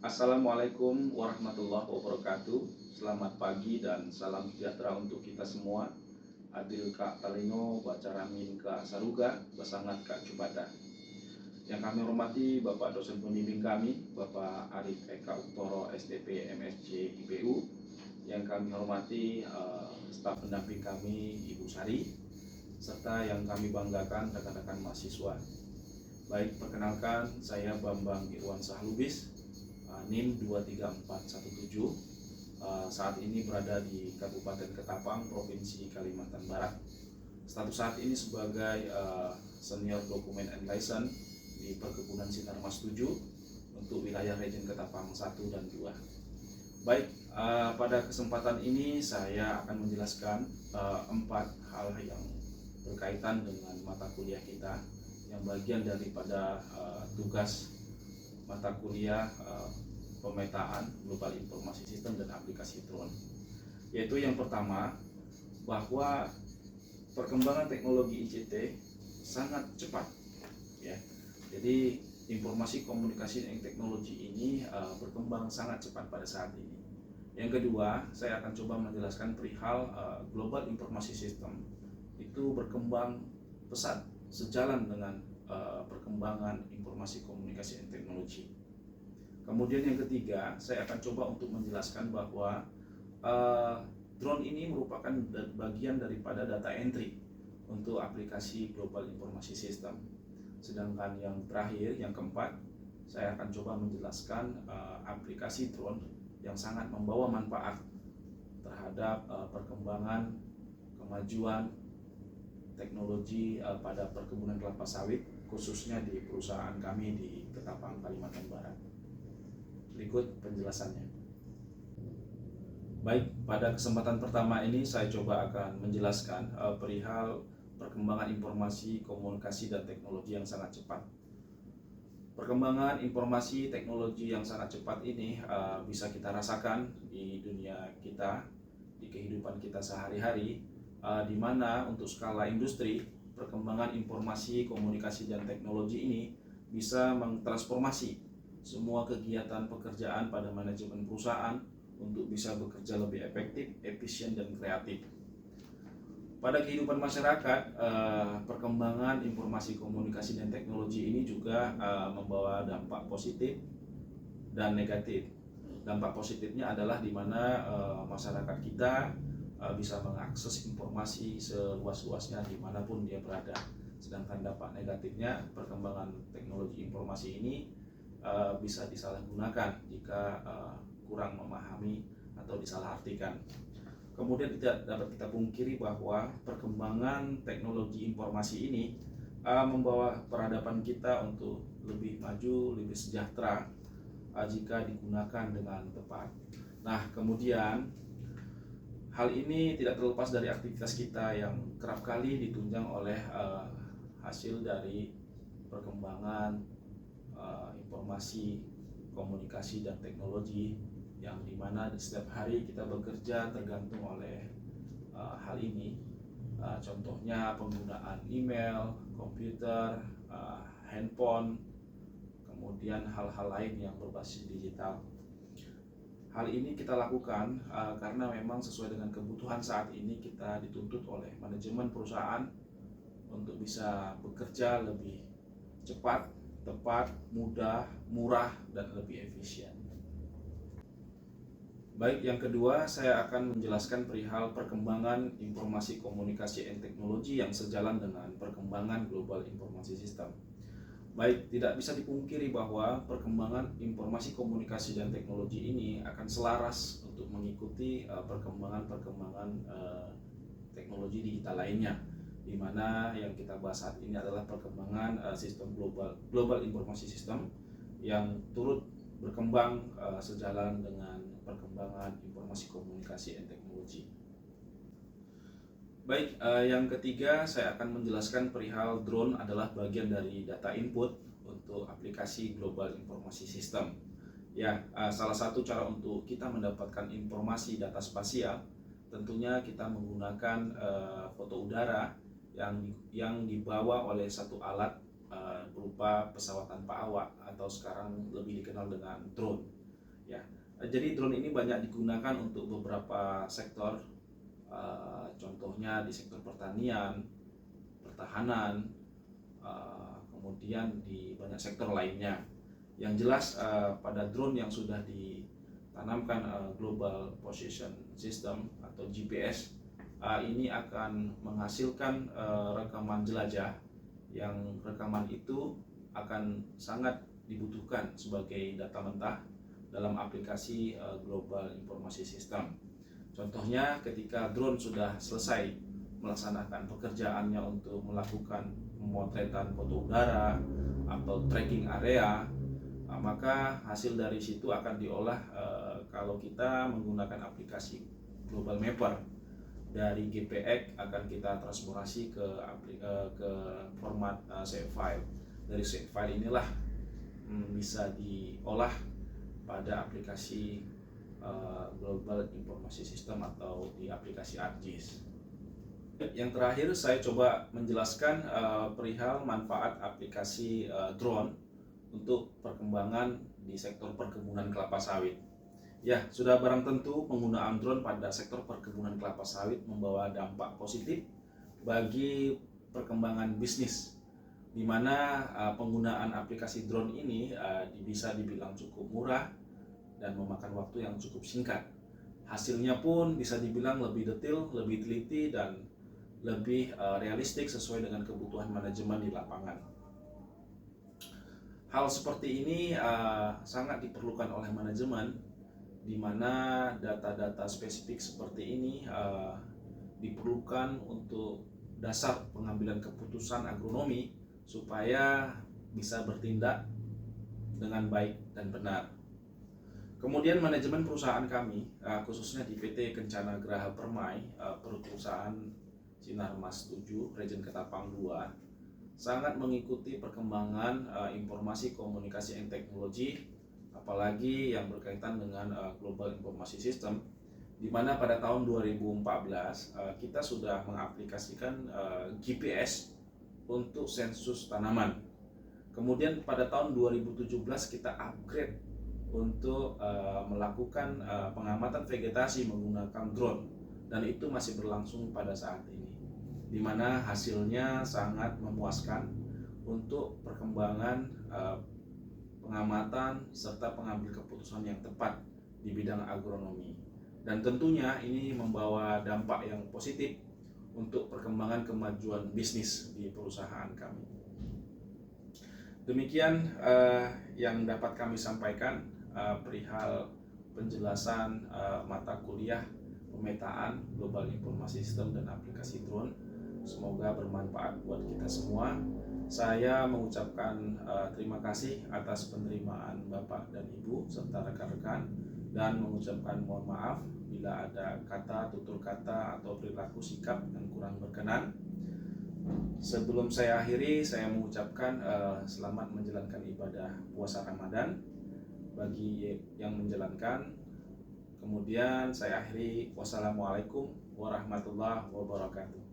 Assalamualaikum warahmatullahi wabarakatuh. Selamat pagi dan salam sejahtera untuk kita semua. Adil Kak Talino, Bacara Min Kak Saruga, Basangat Kak Cubata. Yang kami hormati Bapak dosen pembimbing kami, Bapak Arif Eka Uktoro, STP MSc IPU. Yang kami hormati staf pendamping kami, Ibu Sari, serta yang kami banggakan rekan-rekan mahasiswa. Baik, perkenalkan saya Bambang Irwan Sahlubis, NIM 23417, saat ini berada di Kabupaten Ketapang, Provinsi Kalimantan Barat. Status saat ini sebagai Senior Dokumen and License di Perkebunan Sinarmas 7 untuk wilayah Region Ketapang 1 dan 2. Baik, pada kesempatan ini saya akan menjelaskan 4 hal yang berkaitan dengan mata kuliah kita yang bagian daripada tugas mata kuliah pemetaan global informasi sistem dan aplikasi drone. Yaitu yang pertama, bahwa perkembangan teknologi ICT sangat cepat ya. Jadi informasi komunikasi dan teknologi ini berkembang sangat cepat pada saat ini. Yang kedua, saya akan coba menjelaskan perihal global informasi sistem itu berkembang pesat sejalan dengan perkembangan informasi komunikasi dan teknologi. Kemudian yang ketiga, saya akan coba untuk menjelaskan bahwa drone ini merupakan bagian daripada data entry untuk aplikasi global informasi sistem. Sedangkan yang terakhir, yang keempat, saya akan coba menjelaskan aplikasi drone yang sangat membawa manfaat terhadap perkembangan kemajuan teknologi pada perkebunan kelapa sawit, khususnya di perusahaan kami di Ketapang, Kalimantan Barat. Berikut penjelasannya. Baik, pada kesempatan pertama ini saya coba akan menjelaskan perihal perkembangan informasi, komunikasi, dan teknologi yang sangat cepat. Perkembangan informasi teknologi yang sangat cepat ini bisa kita rasakan di dunia kita, di kehidupan kita sehari-hari, di mana untuk skala industri, perkembangan informasi, komunikasi, dan teknologi ini bisa mentransformasi semua kegiatan pekerjaan pada manajemen perusahaan untuk bisa bekerja lebih efektif, efisien, dan kreatif. Pada kehidupan masyarakat, perkembangan informasi komunikasi dan teknologi ini juga membawa dampak positif dan negatif. Dampak positifnya adalah di mana masyarakat kita bisa mengakses informasi seluas-luasnya dimanapun dia berada. Sedangkan dampak negatifnya, perkembangan teknologi informasi ini bisa disalahgunakan jika kurang memahami atau disalahartikan. Kemudian tidak dapat kita pungkiri bahwa perkembangan teknologi informasi ini membawa peradaban kita untuk lebih maju, lebih sejahtera jika digunakan dengan tepat. Nah, kemudian hal ini tidak terlepas dari aktivitas kita yang kerap kali ditunjang oleh hasil dari perkembangan informasi, komunikasi, dan teknologi yang dimana setiap hari kita bekerja tergantung oleh hal ini. Contohnya penggunaan email, komputer, handphone, kemudian hal-hal lain yang berbasis digital. Hal ini kita lakukan karena memang sesuai dengan kebutuhan saat ini kita dituntut oleh manajemen perusahaan untuk bisa bekerja lebih cepat, tepat, mudah, murah, dan lebih efisien. Baik, yang kedua saya akan menjelaskan perihal perkembangan informasi komunikasi dan teknologi yang sejalan dengan perkembangan global informasi sistem. Baik, tidak bisa dipungkiri bahwa perkembangan informasi komunikasi dan teknologi ini akan selaras untuk mengikuti perkembangan teknologi digital lainnya, di mana yang kita bahas saat ini adalah perkembangan sistem global informasi sistem yang turut berkembang sejalan dengan perkembangan informasi komunikasi dan teknologi. Baik, yang ketiga saya akan menjelaskan perihal drone adalah bagian dari data input untuk aplikasi global informasi sistem. Ya, salah satu cara untuk kita mendapatkan informasi data spasial tentunya kita menggunakan foto udara yang dibawa oleh satu alat berupa pesawat tanpa awak atau sekarang lebih dikenal dengan drone. Ya, jadi drone ini banyak digunakan untuk beberapa sektor, contohnya di sektor pertanian, pertahanan, kemudian di banyak sektor lainnya. Yang jelas pada drone yang sudah ditanamkan Global Position System atau GPS, ini akan menghasilkan rekaman jelajah, yang rekaman itu akan sangat dibutuhkan sebagai data mentah dalam aplikasi Global Informasi System. Contohnya ketika drone sudah selesai melaksanakan pekerjaannya untuk melakukan pemotretan foto udara atau tracking area, maka hasil dari situ akan diolah kalau kita menggunakan aplikasi Global Mapper. Dari GPX akan kita transformasi ke format shapefile. Dari shapefile inilah bisa diolah pada aplikasi Global Informasi System atau di aplikasi ArcGIS. Yang terakhir saya coba menjelaskan perihal manfaat aplikasi drone untuk perkembangan di sektor perkebunan kelapa sawit. Ya, sudah barang tentu penggunaan drone pada sektor perkebunan kelapa sawit membawa dampak positif bagi perkembangan bisnis, di mana penggunaan aplikasi drone ini bisa dibilang cukup murah dan memakan waktu yang cukup singkat. Hasilnya pun bisa dibilang lebih detail, lebih teliti, dan lebih realistik sesuai dengan kebutuhan manajemen di lapangan. Hal seperti ini sangat diperlukan oleh manajemen, di mana data-data spesifik seperti ini diperlukan untuk dasar pengambilan keputusan agronomi supaya bisa bertindak dengan baik dan benar. Kemudian manajemen perusahaan kami, khususnya di PT Kencana Graha Permai, perusahaan Sinarmas 7, Region Ketapang 2, sangat mengikuti perkembangan informasi komunikasi dan teknologi, apalagi yang berkaitan dengan Global Informasi System, di mana pada tahun 2014 kita sudah mengaplikasikan GPS untuk sensus tanaman. Kemudian pada tahun 2017 kita upgrade untuk melakukan pengamatan vegetasi menggunakan drone, dan itu masih berlangsung pada saat ini, di mana hasilnya sangat memuaskan untuk perkembangan pengamatan serta pengambil keputusan yang tepat di bidang agronomi. Dan tentunya ini membawa dampak yang positif untuk perkembangan kemajuan bisnis di perusahaan kami. Demikian yang dapat kami sampaikan perihal penjelasan mata kuliah pemetaan Global Informasi System dan aplikasi drone. Semoga bermanfaat buat kita semua. Saya mengucapkan terima kasih atas penerimaan Bapak dan Ibu serta rekan-rekan, dan mengucapkan mohon maaf bila ada kata, tutur kata, atau perilaku sikap yang kurang berkenan. Sebelum saya akhiri, saya mengucapkan selamat menjalankan ibadah puasa Ramadan bagi yang menjalankan. Kemudian saya akhiri, wassalamualaikum warahmatullahi wabarakatuh.